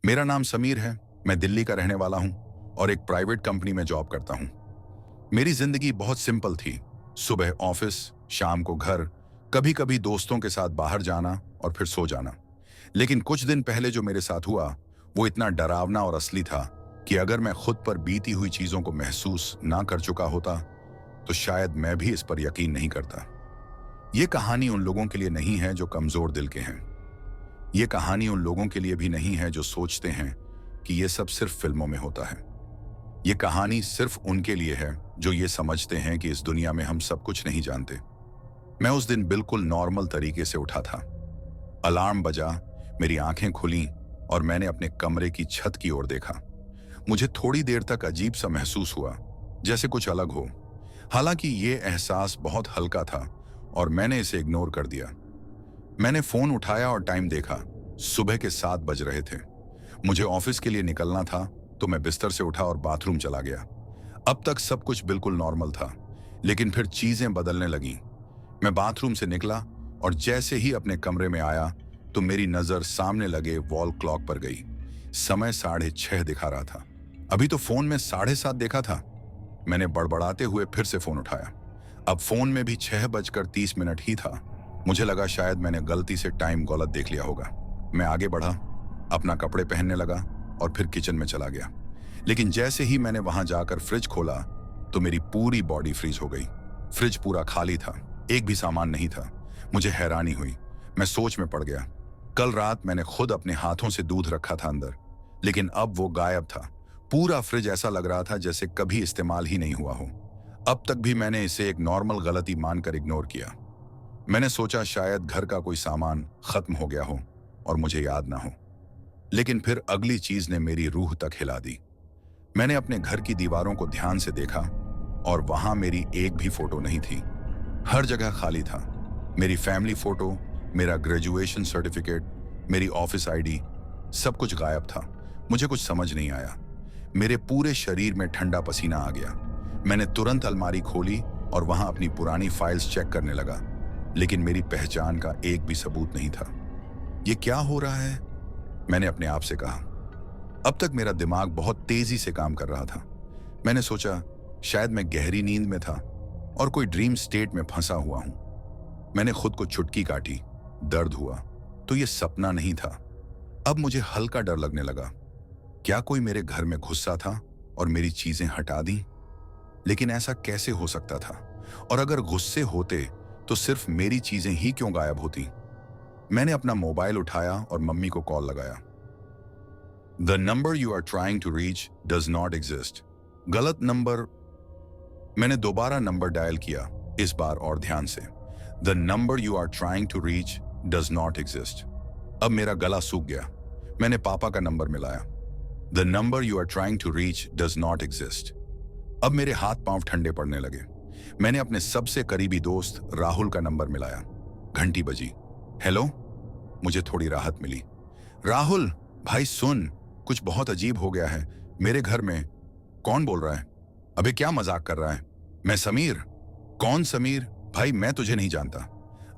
मेरा नाम समीर है। मैं दिल्ली का रहने वाला हूं और एक प्राइवेट कंपनी में जॉब करता हूं। मेरी जिंदगी बहुत सिंपल थी। सुबह ऑफिस, शाम को घर, कभी कभी दोस्तों के साथ बाहर जाना और फिर सो जाना। लेकिन कुछ दिन पहले जो मेरे साथ हुआ वो इतना डरावना और असली था कि अगर मैं खुद पर बीती हुई चीजों को महसूस ना कर चुका होता तो शायद मैं भी इस पर यकीन नहीं करता। ये कहानी उन लोगों के लिए नहीं है जो कमजोर दिल के हैं। ये कहानी उन लोगों के लिए भी नहीं है जो सोचते हैं कि ये सब सिर्फ फिल्मों में होता है। ये कहानी सिर्फ उनके लिए है जो ये समझते हैं कि इस दुनिया में हम सब कुछ नहीं जानते। मैं उस दिन बिल्कुल नॉर्मल तरीके से उठा था। अलार्म बजा, मेरी आंखें खुलीं और मैंने अपने कमरे की छत की ओर देखा। मुझे थोड़ी देर तक अजीब सा महसूस हुआ, जैसे कुछ अलग हो। हालांकि ये एहसास बहुत हल्का था और मैंने इसे इग्नोर कर दिया। मैंने फोन उठाया और टाइम देखा। सुबह के 7 बज रहे थे। मुझे ऑफिस के लिए निकलना था तो मैं बिस्तर से उठा और बाथरूम चला गया। अब तक सब कुछ बिल्कुल नॉर्मल था, लेकिन फिर चीजें बदलने लगीं। मैं बाथरूम से निकला और जैसे ही अपने कमरे में आया तो मेरी नजर सामने लगे वॉल क्लॉक पर गई। समय 6:30 दिखा रहा था। अभी तो फोन में 7:30 देखा था। मैंने बड़बड़ाते हुए फिर से फोन उठाया। अब फोन में भी 6:30 ही था। मुझे लगा शायद मैंने गलती से टाइम गलत देख लिया होगा। मैं आगे बढ़ा, अपना कपड़े पहनने लगा और फिर किचन में चला गया। लेकिन जैसे ही मैंने वहां जाकर फ्रिज खोला तो मेरी पूरी बॉडी फ्रीज हो गई। फ्रिज पूरा खाली था, एक भी सामान नहीं था। मुझे हैरानी हुई। मैं सोच में पड़ गया। कल रात मैंने खुद अपने हाथों से दूध रखा था अंदर, लेकिन अब वो गायब था। पूरा फ्रिज ऐसा लग रहा था जैसे कभी इस्तेमाल ही नहीं हुआ हो। अब तक भी मैंने इसे एक नॉर्मल गलती मानकर इग्नोर किया। मैंने सोचा शायद घर का कोई सामान खत्म हो गया हो और मुझे याद ना हो। लेकिन फिर अगली चीज ने मेरी रूह तक हिला दी। मैंने अपने घर की दीवारों को ध्यान से देखा और वहां मेरी एक भी फोटो नहीं थी। हर जगह खाली था। मेरी फैमिली फोटो, मेरा ग्रेजुएशन सर्टिफिकेट, मेरी ऑफिस आईडी, सब कुछ गायब था। मुझे कुछ समझ नहीं आया। मेरे पूरे शरीर में ठंडा पसीना आ गया। मैंने तुरंत अलमारी खोली और वहां अपनी पुरानी फाइल्स चेक करने लगा, लेकिन मेरी पहचान का एक भी सबूत नहीं था। ये क्या हो रहा है? मैंने अपने आप से कहा। अब तक मेरा दिमाग बहुत तेजी से काम कर रहा था। मैंने सोचा शायद मैं गहरी नींद में था और कोई ड्रीम स्टेट में फंसा हुआ हूं। मैंने खुद को चुटकी काटी। दर्द हुआ तो ये सपना नहीं था। अब मुझे हल्का डर लगने लगा। क्या कोई मेरे घर में घुसा था और मेरी चीजें हटा दी? लेकिन ऐसा कैसे हो सकता था? और अगर गुस्से होते तो सिर्फ मेरी चीजें ही क्यों गायब होती? मैंने अपना मोबाइल उठाया और मम्मी को कॉल लगाया। The number you are trying to reach does not exist. गलत नंबर। मैंने दोबारा नंबर डायल किया, इस बार और ध्यान से। The number you are trying to reach does not exist. अब मेरा गला सूख गया। मैंने पापा का नंबर मिलाया। The number you are trying to reach does not exist. अब मेरे हाथ पांव ठंडे पड़ने लगे। मैंने अपने सबसे करीबी दोस्त राहुल का नंबर मिलाया। घंटी बजी। हेलो। मुझे थोड़ी राहत मिली। राहुल भाई सुन, कुछ बहुत अजीब हो गया है मेरे घर में। कौन बोल रहा है? अबे क्या मजाक कर रहा है? मैं समीर। कौन समीर? भाई मैं तुझे नहीं जानता।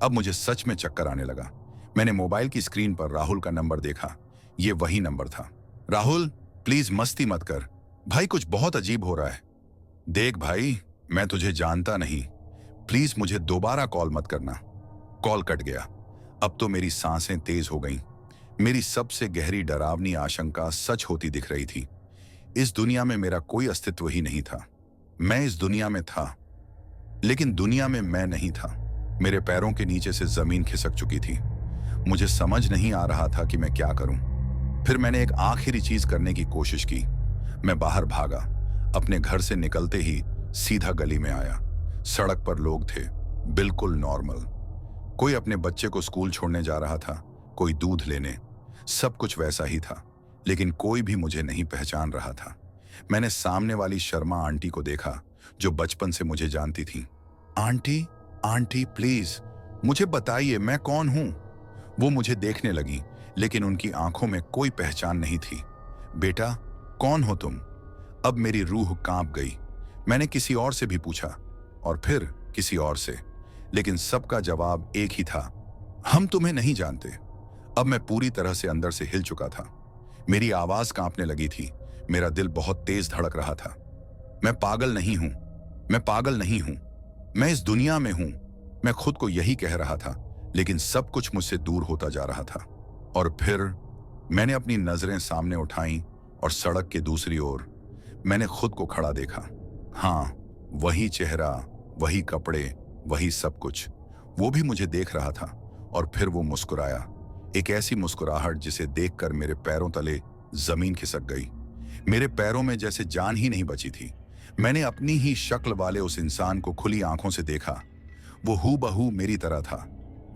अब मुझे सच में चक्कर आने लगा। मैंने मोबाइल की स्क्रीन पर राहुल का नंबर देखा। ये वही नंबर था। राहुल प्लीज मस्ती मत कर भाई, कुछ बहुत अजीब हो रहा है। देख भाई, मैं तुझे जानता नहीं, प्लीज मुझे दोबारा कॉल मत करना। कॉल कट गया। अब तो मेरी सांसें तेज हो गईं। मेरी सबसे गहरी डरावनी आशंका सच होती दिख रही थी। इस दुनिया में मेरा कोई अस्तित्व ही नहीं था। मैं इस दुनिया में था, लेकिन दुनिया में मैं नहीं था। मेरे पैरों के नीचे से जमीन खिसक चुकी थी। मुझे समझ नहीं आ रहा था कि मैं क्या करूं। फिर मैंने एक आखिरी चीज करने की कोशिश की। मैं बाहर भागा। अपने घर से निकलते ही सीधा गली में आया। सड़क पर लोग थे, बिल्कुल नॉर्मल। कोई अपने बच्चे को स्कूल छोड़ने जा रहा था, कोई दूध लेने। सब कुछ वैसा ही था, लेकिन कोई भी मुझे नहीं पहचान रहा था। मैंने सामने वाली शर्मा आंटी को देखा, जो बचपन से मुझे जानती थी। आंटी, आंटी प्लीज मुझे बताइए मैं कौन हूं। वो मुझे देखने लगी, लेकिन उनकी आंखों में कोई पहचान नहीं थी। बेटा कौन हो तुम? अब मेरी रूह कांप गई। मैंने किसी और से भी पूछा और फिर किसी और से, लेकिन सबका जवाब एक ही था, हम तुम्हें नहीं जानते। अब मैं पूरी तरह से अंदर से हिल चुका था। मेरी आवाज कांपने लगी थी। मेरा दिल बहुत तेज धड़क रहा था। मैं पागल नहीं हूं, मैं पागल नहीं हूं, मैं इस दुनिया में हूं। मैं खुद को यही कह रहा था, लेकिन सब कुछ मुझसे दूर होता जा रहा था। और फिर मैंने अपनी नजरें सामने उठाईं और सड़क के दूसरी ओर मैंने खुद को खड़ा देखा। हाँ, वही चेहरा, वही कपड़े, वही सब कुछ। वो भी मुझे देख रहा था। और फिर वो मुस्कुराया, एक ऐसी मुस्कुराहट जिसे देखकर मेरे पैरों तले जमीन खिसक गई। मेरे पैरों में जैसे जान ही नहीं बची थी। मैंने अपनी ही शक्ल वाले उस इंसान को खुली आंखों से देखा। वो हूबहू मेरी तरह था,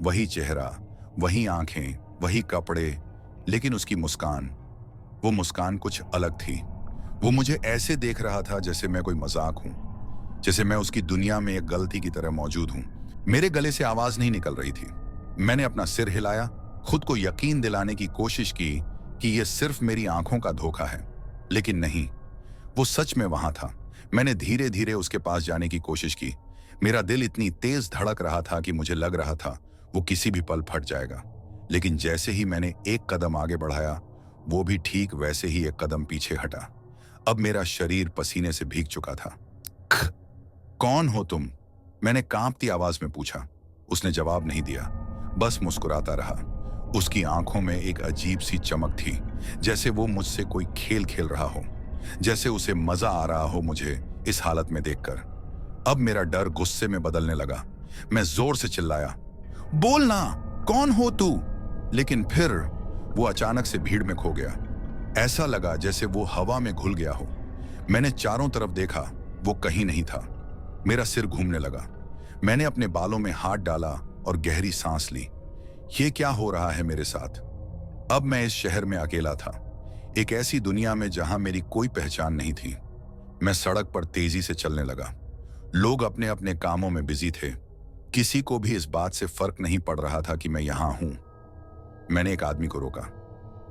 वही चेहरा, वही आंखें, वही कपड़े, लेकिन उसकी मुस्कान, वो मुस्कान कुछ अलग थी। वो मुझे ऐसे देख रहा था जैसे मैं कोई मजाक हूं, जैसे मैं उसकी दुनिया में एक गलती की तरह मौजूद हूं। मेरे गले से आवाज नहीं निकल रही थी। मैंने अपना सिर हिलाया, खुद को यकीन दिलाने की कोशिश की कि यह सिर्फ मेरी आंखों का धोखा है, लेकिन नहीं, वो सच में वहां था। मैंने धीरे धीरे उसके पास जाने की कोशिश की। मेरा दिल इतनी तेज धड़क रहा था कि मुझे लग रहा था वो किसी भी पल फट जाएगा। लेकिन जैसे ही मैंने एक कदम आगे बढ़ाया, वो भी ठीक वैसे ही एक कदम पीछे हटा। अब मेरा शरीर पसीने से भीग चुका था। कौन हो तुम? मैंने कांपती आवाज में पूछा। उसने जवाब नहीं दिया, बस मुस्कुराता रहा। उसकी आंखों में एक अजीब सी चमक थी, जैसे वो मुझसे कोई खेल खेल रहा हो, जैसे उसे मजा आ रहा हो मुझे इस हालत में देखकर। अब मेरा डर गुस्से में बदलने लगा। मैं जोर से चिल्लाया, बोलना, कौन हो तू? लेकिन फिर वो अचानक से भीड़ में खो गया। ऐसा लगा जैसे वो हवा में घुल गया हो। मैंने चारों तरफ देखा, वो कहीं नहीं था। मेरा सिर घूमने लगा। मैंने अपने बालों में हाथ डाला और गहरी सांस ली। ये क्या हो रहा है मेरे साथ? अब मैं इस शहर में अकेला था, एक ऐसी दुनिया में जहां मेरी कोई पहचान नहीं थी। मैं सड़क पर तेजी से चलने लगा। लोग अपने अपने कामों में बिजी थे। किसी को भी इस बात से फर्क नहीं पड़ रहा था कि मैं यहां हूं। मैंने एक आदमी को रोका।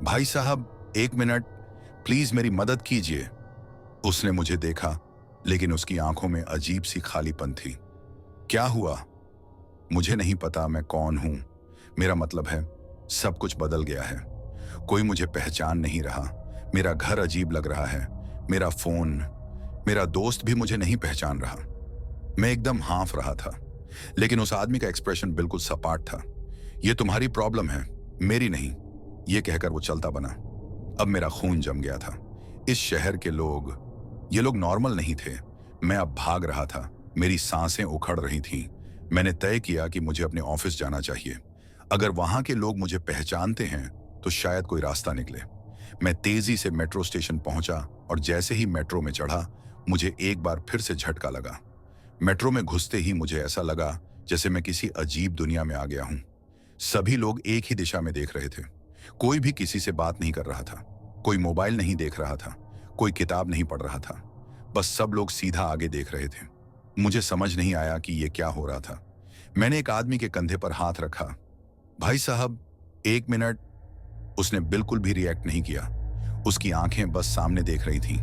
भाई साहब, एक मिनट, प्लीज मेरी मदद कीजिए। उसने मुझे देखा, लेकिन उसकी आंखों में अजीब सी खालीपन थी। क्या हुआ? मुझे नहीं पता मैं कौन हूं। मेरा मतलब है, सब कुछ बदल गया है। कोई मुझे पहचान नहीं रहा। मेरा घर अजीब लग रहा है। मेरा फोन, मेरा दोस्त भी मुझे नहीं पहचान रहा। मैं एकदम हाँफ रहा था, लेकिन उस आदमी का एक्सप्रेशन बिल्कुल सपाट था। ये तुम्हारी प्रॉब्लम है, मेरी नहीं, ये कहकर वो चलता बना। अब मेरा खून जम गया था। इस शहर के लोग, ये लोग नॉर्मल नहीं थे। मैं अब भाग रहा था। मेरी सांसें उखड़ रही थीं। मैंने तय किया कि मुझे अपने ऑफिस जाना चाहिए। अगर वहां के लोग मुझे पहचानते हैं तो शायद कोई रास्ता निकले। मैं तेजी से मेट्रो स्टेशन पहुंचा और जैसे ही मेट्रो में चढ़ा, मुझे एक बार फिर से झटका लगा। मेट्रो में घुसते ही मुझे ऐसा लगा जैसे मैं किसी अजीब दुनिया में आ गया हूं। सभी लोग एक ही दिशा में देख रहे थे। कोई भी किसी से बात नहीं कर रहा था, कोई मोबाइल नहीं देख रहा था, कोई किताब नहीं पढ़ रहा था। बस सब लोग सीधा आगे देख रहे थे। मुझे समझ नहीं आया कि ये क्या हो रहा था। मैंने एक आदमी के कंधे पर हाथ रखा। भाई साहब, एक मिनट। उसने बिल्कुल भी रिएक्ट नहीं किया। उसकी आंखें बस सामने देख रही थीं।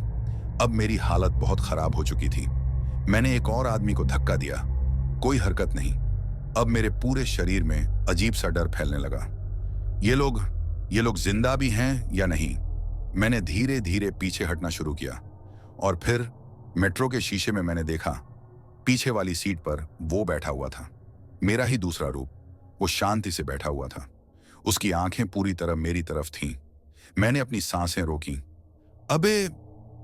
अब मेरी हालत बहुत खराब हो चुकी थी। मैंने एक और आदमी को धक्का दिया। कोई हरकत नहीं। अब मेरे पूरे शरीर में अजीब सा डर फैलने लगा। ये लोग जिंदा भी हैं या नहीं? मैंने धीरे धीरे पीछे हटना शुरू किया और फिर मेट्रो के शीशे में मैंने देखा, पीछे वाली सीट पर वो बैठा हुआ था। मेरा ही दूसरा रूप। वो शांति से बैठा हुआ था। उसकी आंखें पूरी तरह मेरी तरफ थीं। मैंने अपनी सांसें रोकी। अबे,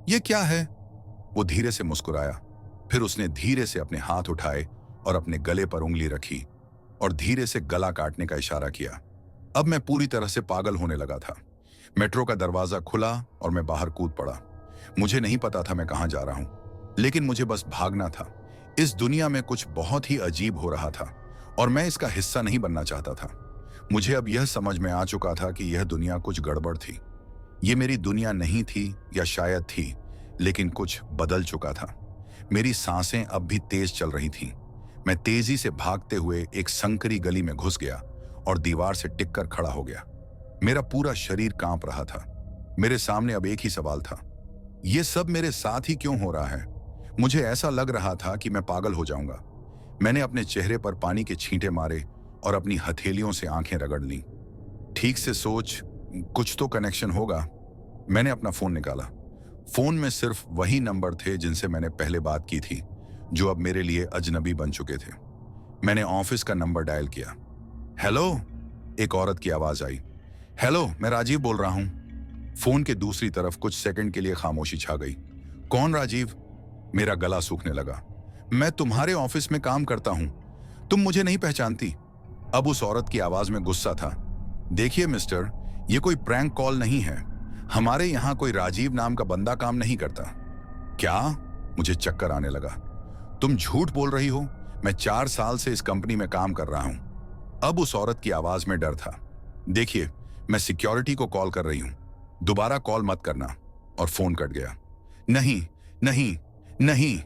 ये क्या है? वो धीरे से मुस्कुराया। फिर उसने धीरे से अपने हाथ उठाए और अपने गले पर उंगली रखी और धीरे से गला काटने का इशारा किया। अब मैं पूरी तरह से पागल होने लगा था। मेट्रो का दरवाजा खुला और मैं बाहर कूद पड़ा। मुझे नहीं पता था मैं कहां जा रहा हूं, लेकिन मुझे बस भागना था। इस दुनिया में कुछ बहुत ही अजीब हो रहा था और मैं इसका हिस्सा नहीं बनना चाहता था। मुझे अब यह समझ में आ चुका था कि यह दुनिया कुछ गड़बड़ थी। ये मेरी दुनिया नहीं थी, या शायद थी, लेकिन कुछ बदल चुका था। मेरी सांसें अब भी तेज चल रही थीं। मैं तेजी से भागते हुए एक संकरी गली में घुस गया और दीवार से टिककर खड़ा हो गया। मेरा पूरा शरीर कांप रहा था। मेरे सामने अब एक ही सवाल था, यह सब मेरे साथ ही क्यों हो रहा है? मुझे ऐसा लग रहा था कि मैं पागल हो जाऊंगा। मैंने अपने चेहरे पर पानी के छींटे मारे और अपनी हथेलियों से आंखें रगड़ लीं। ठीक से सोच, कुछ तो कनेक्शन होगा। मैंने अपना फोन निकाला। फोन में सिर्फ वही नंबर थे जिनसे मैंने पहले बात की थी, जो अब मेरे लिए अजनबी बन चुके थे। मैंने ऑफिस का नंबर डायल किया। हेलो, एक औरत की आवाज आई। हेलो, मैं राजीव बोल रहा हूं। फोन के दूसरी तरफ कुछ सेकंड के लिए खामोशी छा गई। कौन राजीव? मेरा गला सूखने लगा। मैं तुम्हारे ऑफिस में काम करता हूं, तुम मुझे नहीं पहचानती? अब उस औरत की आवाज में गुस्सा था। देखिए मिस्टर, ये कोई प्रैंक कॉल नहीं है। हमारे यहां कोई राजीव नाम का बंदा काम नहीं करता। क्या? मुझे चक्कर आने लगा। तुम झूठ बोल रही हो। मैं 4 साल से इस कंपनी में काम कर रहा हूं। अब उस औरत की आवाज में डर था। देखिए, मैं सिक्योरिटी को कॉल कर रही हूं, दोबारा कॉल मत करना। और फोन कट गया। नहीं, नहीं, नहीं।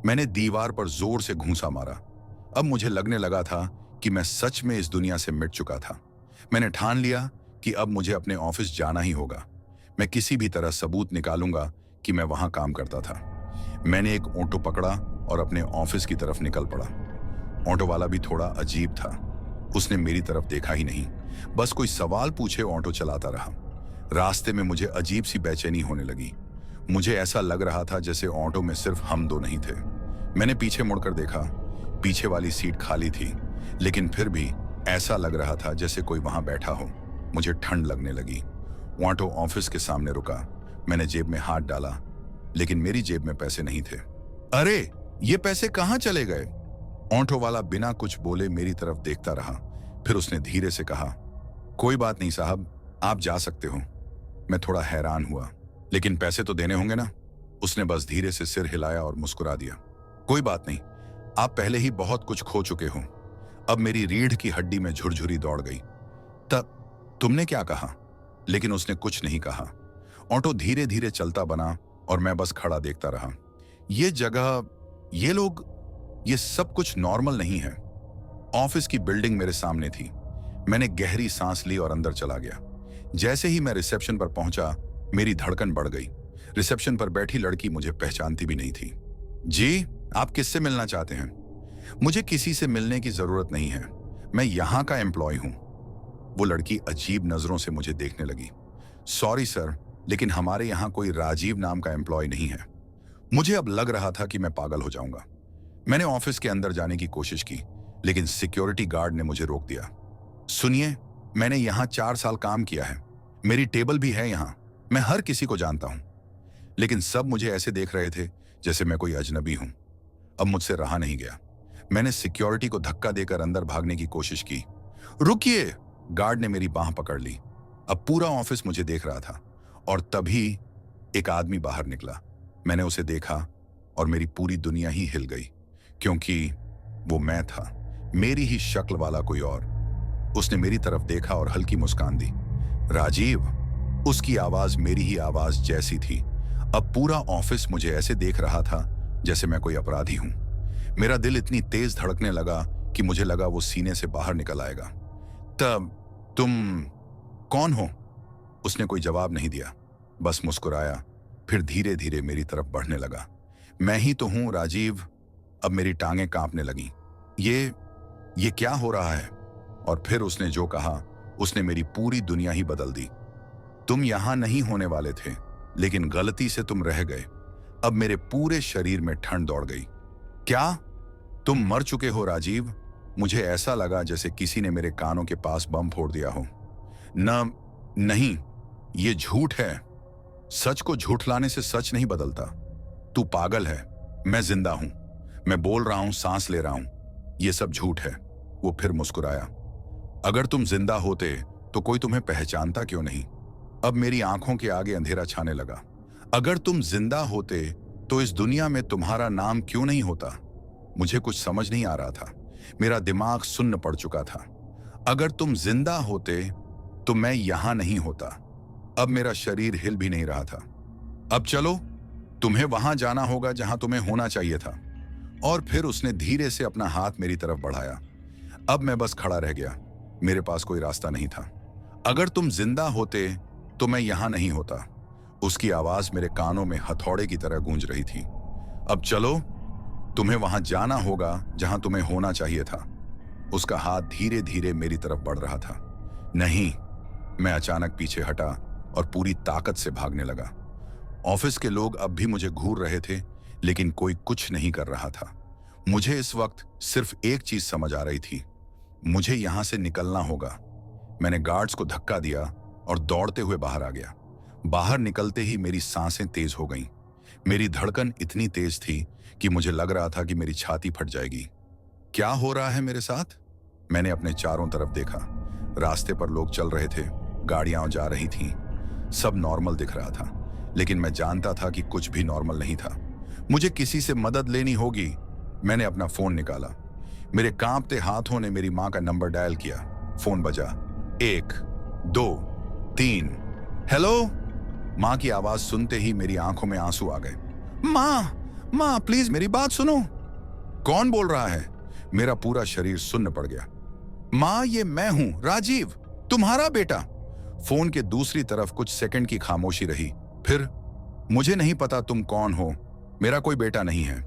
मैंने दीवार पर जोर से घूंसा मारा। अब मुझे लगने लगा था कि मैं सच में इस दुनिया से मिट चुका था। मैंने ठान लिया कि अब मुझे अपने ऑफिस जाना ही होगा। मैं किसी भी तरह सबूत निकालूंगा कि मैं वहां काम करता था। मैंने एक ऑटो पकड़ा और अपने ऑफिस की तरफ निकल पड़ा। ऑटो वाला भी थोड़ा अजीब था। उसने मेरी तरफ देखा ही नहीं, बस कोई सवाल पूछे ऑटो चलाता रहा। रास्ते में मुझे अजीब सी बेचैनी होने लगी। मुझे ऐसा लग रहा था जैसे ऑटो में सिर्फ हम दो नहीं थे। मैंने पीछे मुड़कर देखा। पीछे वाली सीट खाली थी, लेकिन फिर भी ऐसा लग रहा था जैसे कोई वहां बैठा हो। मुझे ठंड लगने लगी। ऑटो ऑफिस के सामने रुका। मैंने जेब में हाथ डाला, लेकिन मेरी जेब में पैसे नहीं थे। अरे, ये पैसे कहां चले गए? ऑटो वाला बिना कुछ बोले मेरी तरफ देखता रहा। फिर उसने धीरे से कहा, कोई बात नहीं साहब, आप जा सकते हो। मैं थोड़ा हैरान हुआ, लेकिन पैसे तो देने होंगे ना? उसने बस धीरे से सिर हिलाया और मुस्कुरा दिया। कोई बात नहीं, आप पहले ही बहुत कुछ खो चुके हो। अब मेरी रीढ़ की हड्डी में झुरझुरी दौड़ गई। तब तुमने क्या कहा? लेकिन उसने कुछ नहीं कहा। ऑटो धीरे धीरे चलता बना और मैं बस खड़ा देखता रहा। ये जगह, ये लोग, ये सब कुछ नॉर्मल नहीं है। ऑफिस की बिल्डिंग मेरे सामने थी। मैंने गहरी सांस ली और अंदर चला गया। जैसे ही मैं रिसेप्शन पर पहुंचा, मेरी धड़कन बढ़ गई। रिसेप्शन पर बैठी लड़की मुझे पहचानती भी नहीं थी। जी, आप किससे मिलना चाहते हैं? मुझे किसी से मिलने की जरूरत नहीं है, मैं यहां का एम्प्लॉय हूं। वो लड़की अजीब नजरों से मुझे देखने लगी। सॉरी सर, लेकिन हमारे यहां कोई राजीव नाम का एम्प्लॉय नहीं है। मुझे अब लग रहा था कि मैं पागल हो जाऊंगा। मैंने ऑफिस के अंदर जाने की कोशिश की, लेकिन सिक्योरिटी गार्ड ने मुझे रोक दिया। सुनिए, मैंने यहां 4 साल काम किया है, मेरी टेबल भी है यहां, मैं हर किसी को जानता हूं। लेकिन सब मुझे ऐसे देख रहे थे जैसे मैं कोई अजनबी हूं। अब मुझसे रहा नहीं गया। मैंने सिक्योरिटी को धक्का देकर अंदर भागने की कोशिश की। रुकिए! गार्ड ने मेरी बांह पकड़ ली। अब पूरा ऑफिस मुझे देख रहा था, और तभी एक आदमी बाहर निकला। मैंने उसे देखा और मेरी पूरी दुनिया ही हिल गई, क्योंकि वो मैं था, मेरी ही शक्ल वाला कोई और। उसने मेरी तरफ देखा और हल्की मुस्कान दी। राजीव! उसकी आवाज मेरी ही आवाज जैसी थी। अब पूरा ऑफिस मुझे ऐसे देख रहा था जैसे मैं कोई अपराधी हूं। मेरा दिल इतनी तेज धड़कने लगा कि मुझे लगा वो सीने से बाहर निकल आएगा। तब, तुम कौन हो? उसने कोई जवाब नहीं दिया, बस मुस्कुराया, फिर धीरे धीरे मेरी तरफ बढ़ने लगा। मैं ही तो हूं राजीव। अब मेरी टांगें कांपने लगीं। ये क्या हो रहा है? और फिर उसने जो कहा, उसने मेरी पूरी दुनिया ही बदल दी। तुम यहां नहीं होने वाले थे, लेकिन गलती से तुम रह गए। अब मेरे पूरे शरीर में ठंड दौड़ गई। क्या? तुम मर चुके हो राजीव? मुझे ऐसा लगा जैसे किसी ने मेरे कानों के पास बम फोड़ दिया हो। नहीं, ये झूठ है। सच को झूठलाने से सच नहीं बदलता। तू पागल है। मैं जिंदा हूं, मैं बोल रहा हूं, सांस ले रहा हूं। ये सब झूठ है। वो फिर मुस्कुराया। अगर तुम जिंदा होते तो कोई तुम्हें पहचानता क्यों नहीं? अब मेरी आंखों के आगे अंधेरा छाने लगा। अगर तुम जिंदा होते तो इस दुनिया में तुम्हारा नाम क्यों नहीं होता? मुझे कुछ समझ नहीं आ रहा था। मेरा दिमाग सुन्न पड़ चुका था। अगर तुम जिंदा होते तो मैं यहां नहीं होता। अब मेरा शरीर हिल भी नहीं रहा था। अब चलो, तुम्हें वहां जाना होगा जहां तुम्हें होना चाहिए था। और फिर उसने धीरे से अपना हाथ मेरी तरफ बढ़ाया। अब मैं बस खड़ा रह गया। मेरे पास कोई रास्ता नहीं था। अगर तुम जिंदा होते तो मैं यहां नहीं होता। उसकी आवाज मेरे कानों में हथौड़े की तरह गूंज रही थी। अब चलो, तुम्हें वहां जाना होगा जहां तुम्हें होना चाहिए था। उसका हाथ धीरे धीरे मेरी तरफ बढ़ रहा था। नहीं, मैं अचानक पीछे हटा और पूरी ताकत से भागने लगा। ऑफिस के लोग अब भी मुझे घूर रहे थे, लेकिन कोई कुछ नहीं कर रहा था। मुझे इस वक्त सिर्फ एक चीज समझ आ रही थी, मुझे यहां से निकलना होगा। मैंने गार्ड्स को धक्का दिया और दौड़ते हुए बाहर आ गया। बाहर निकलते ही मेरी सांसें तेज हो गईं। मेरी धड़कन इतनी तेज थी कि मुझे लग रहा था कि मेरी छाती फट जाएगी। क्या हो रहा है मेरे साथ? मैंने अपने चारों तरफ देखा। रास्ते पर लोग चल रहे थे, गाड़ियां जा रही थीं, सब नॉर्मल दिख रहा था, लेकिन मैं जानता था कि कुछ भी नॉर्मल नहीं था। मुझे किसी से मदद लेनी होगी। मैंने अपना फोन निकाला। मेरे कांपते हाथों ने मेरी मां का नंबर डायल किया। फोन बजा। 1 2 3। हेलो। मां की आवाज सुनते ही मेरी आंखों में आंसू आ गए। मां प्लीज मेरी बात सुनो। कौन बोल रहा है? मेरा पूरा शरीर सुन्न पड़ गया। मां, ये मैं हूं, राजीव, तुम्हारा बेटा। फोन के दूसरी तरफ कुछ सेकंड की खामोशी रही। फिर, मुझे नहीं पता तुम कौन हो, मेरा कोई बेटा नहीं है।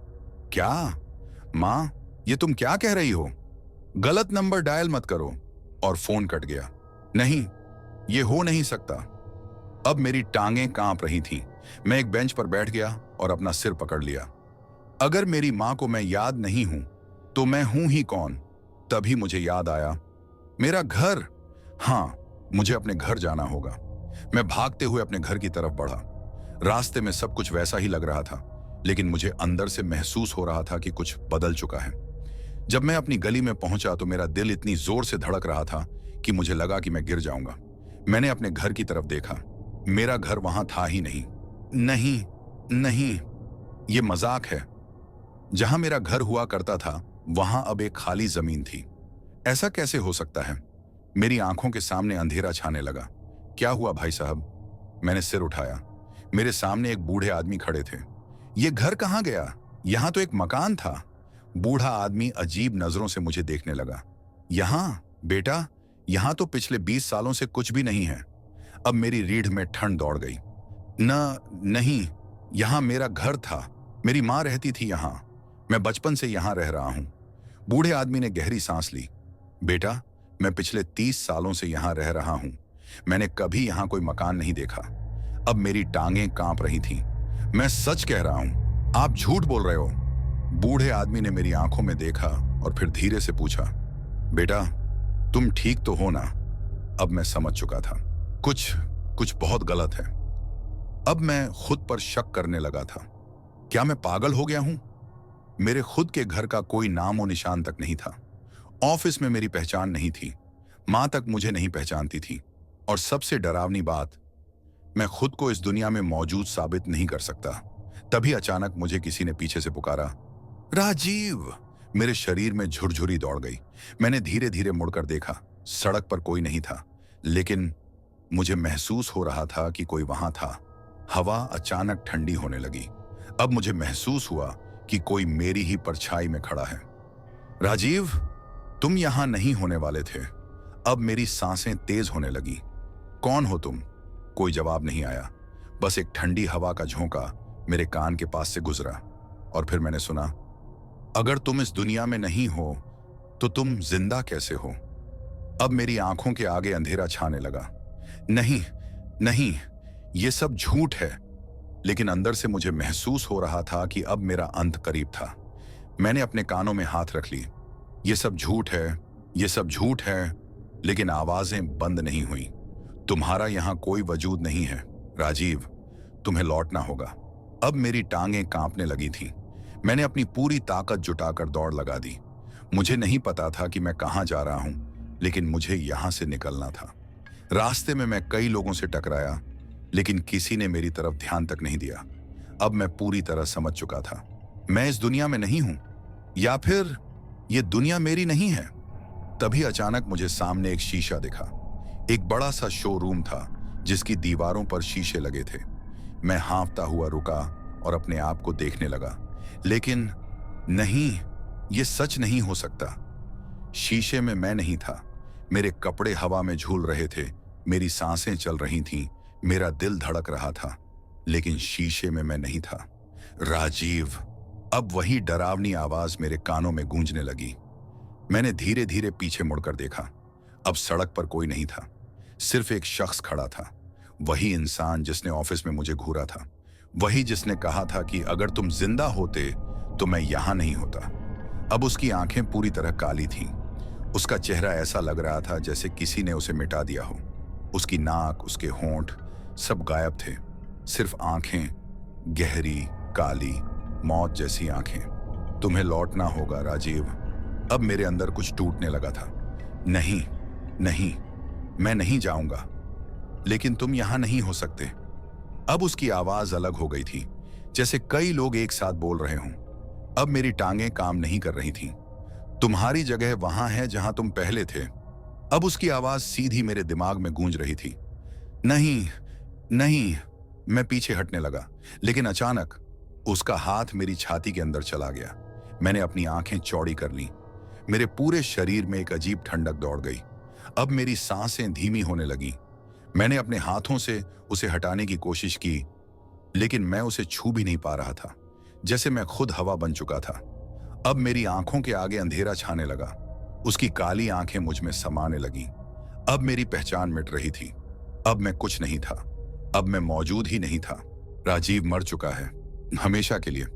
क्या? मां, ये तुम क्या कह रही हो? गलत नंबर डायल मत करो। और फोन कट गया। नहीं, ये हो नहीं सकता। अब मेरी टांगें कांप रही थीं। मैं एक बेंच पर बैठ गया और अपना सिर पकड़ लिया। अगर मेरी मां को मैं याद नहीं हूं, तो मैं हूं ही कौन? तभी मुझे याद आया, मेरा घर। हां, मुझे अपने घर जाना होगा। मैं भागते हुए अपने घर की तरफ बढ़ा। रास्ते में सब कुछ वैसा ही लग रहा था, लेकिन मुझे अंदर से महसूस हो रहा था कि कुछ बदल चुका है। जब मैं अपनी गली में पहुंचा तो मेरा दिल इतनी जोर से धड़क रहा था कि मुझे लगा कि मैं गिर जाऊंगा। मैंने अपने घर की तरफ देखा। मेरा घर वहां था ही नहीं। नहीं, नहीं, ये मजाक है। जहां मेरा घर हुआ करता था, वहां अब एक खाली जमीन थी। ऐसा कैसे हो सकता है? मेरी आंखों के सामने अंधेरा छाने लगा। क्या हुआ भाई साहब? मैंने सिर उठाया। मेरे सामने एक बूढ़े आदमी खड़े थे। ये घर कहां गया? यहां तो एक मकान था। बूढ़ा आदमी अजीब नजरों से मुझे देखने लगा। यहां बेटा, यहां तो पिछले 20 सालों से कुछ भी नहीं है। अब मेरी रीढ़ में ठंड दौड़ गई। नहीं, यहां मेरा घर था। मेरी मां रहती थी यहां। मैं बचपन से यहां रह रहा हूं। बूढ़े आदमी ने गहरी सांस ली। बेटा, मैं पिछले 30 सालों से यहां रह रहा हूं। मैंने कभी यहां कोई मकान नहीं देखा। अब मेरी टांगें कांप रही थीं। मैं सच कह रहा हूं, आप झूठ बोल रहे हो। बूढ़े आदमी ने मेरी आंखों में देखा और फिर धीरे से पूछा, बेटा, तुम ठीक तो हो ना? अब मैं समझ चुका था, कुछ बहुत गलत है। अब मैं खुद पर शक करने लगा था। क्या मैं पागल हो गया हूं? मेरे खुद के घर का कोई नामो निशान तक नहीं था। ऑफिस में मेरी पहचान नहीं थी। मां तक मुझे नहीं पहचानती थी। और सबसे डरावनी बात, मैं खुद को इस दुनिया में मौजूद साबित नहीं कर सकता। तभी अचानक मुझे किसी ने पीछे से पुकारा, राजीव। मेरे शरीर में झुरझुरी दौड़ गई। मैंने धीरे धीरे मुड़कर देखा। सड़क पर कोई नहीं था, लेकिन मुझे महसूस हो रहा था कि कोई वहां था। हवा अचानक ठंडी होने लगी। अब मुझे महसूस हुआ कि कोई मेरी ही परछाई में खड़ा है। राजीव, तुम यहां नहीं होने वाले थे। अब मेरी सांसें तेज होने लगी। कौन हो तुम? कोई जवाब नहीं आया। बस एक ठंडी हवा का झोंका मेरे कान के पास से गुजरा। और फिर मैंने सुना, अगर तुम इस दुनिया में नहीं हो, तो तुम जिंदा कैसे हो? अब मेरी आंखों के आगे अंधेरा छाने लगा। नहीं, ये सब झूठ है। लेकिन अंदर से मुझे महसूस हो रहा था कि अब मेरा अंत करीब था। मैंने अपने कानों में हाथ रख ली। ये सब झूठ है, लेकिन आवाजें बंद नहीं हुई। तुम्हारा यहां कोई वजूद नहीं है, राजीव। तुम्हें लौटना होगा। अब मेरी टांगें कांपने लगी थीं। मैंने अपनी पूरी ताकत जुटाकर दौड़ लगा दी। मुझे नहीं पता था कि मैं कहां जा रहा हूं, लेकिन मुझे यहां से निकलना था। रास्ते में मैं कई लोगों से टकराया, लेकिन किसी ने मेरी तरफ ध्यान तक नहीं दिया। अब मैं पूरी तरह समझ चुका था, मैं इस दुनिया में नहीं हूं, या फिर ये दुनिया मेरी नहीं है। तभी अचानक मुझे सामने एक शीशा दिखा। एक बड़ा सा शोरूम था, जिसकी दीवारों पर शीशे लगे थे। मैं हाँफता हुआ रुका और अपने आप को देखने लगा। लेकिन नहीं, ये सच नहीं हो सकता। शीशे में मैं नहीं था। मेरे कपड़े हवा में झूल रहे थे, मेरी सांसें चल रही थीं, मेरा दिल धड़क रहा था, लेकिन शीशे में मैं नहीं था। राजीव। अब वही डरावनी आवाज मेरे कानों में गूंजने लगी। मैंने धीरे धीरे पीछे मुड़कर देखा। अब सड़क पर कोई नहीं था, सिर्फ एक शख्स खड़ा था। वही इंसान जिसने ऑफिस में मुझे घूरा था, वही जिसने कहा था कि अगर तुम जिंदा होते तो मैं यहां नहीं होता। अब उसकी आंखें पूरी तरह काली थीं। उसका चेहरा ऐसा लग रहा था जैसे किसी ने उसे मिटा दिया हो। उसकी नाक, उसके होंठ सब गायब थे। सिर्फ आंखें, गहरी, काली, मौत जैसी आंखें। तुम्हें लौटना होगा राजीव। अब मेरे अंदर कुछ टूटने लगा था। नहीं, नहीं, मैं नहीं जाऊंगा। लेकिन तुम यहां नहीं हो सकते। अब उसकी आवाज अलग हो गई थी, जैसे कई लोग एक साथ बोल रहे हों। अब मेरी टांगें काम नहीं कर रही थीं। तुम्हारी जगह वहां है जहां तुम पहले थे। अब उसकी आवाज सीधी मेरे दिमाग में गूंज रही थी। नहीं, नहीं। मैं पीछे हटने लगा, लेकिन अचानक उसका हाथ मेरी छाती के अंदर चला गया। मैंने अपनी आंखें चौड़ी कर लीं। मेरे पूरे शरीर में एक अजीब ठंडक दौड़ गई। अब मेरी सांसें धीमी होने लगीं। मैंने अपने हाथों से उसे हटाने की कोशिश की, लेकिन मैं उसे छू भी नहीं पा रहा था, जैसे मैं खुद हवा बन चुका था। अब मेरी आंखों के आगे अंधेरा छाने लगा। उसकी काली आंखें मुझ में समाने लगीं। अब मेरी पहचान मिट रही थी। अब मैं कुछ नहीं था। अब मैं मौजूद ही नहीं था। राजीव मर चुका है, हमेशा के लिए।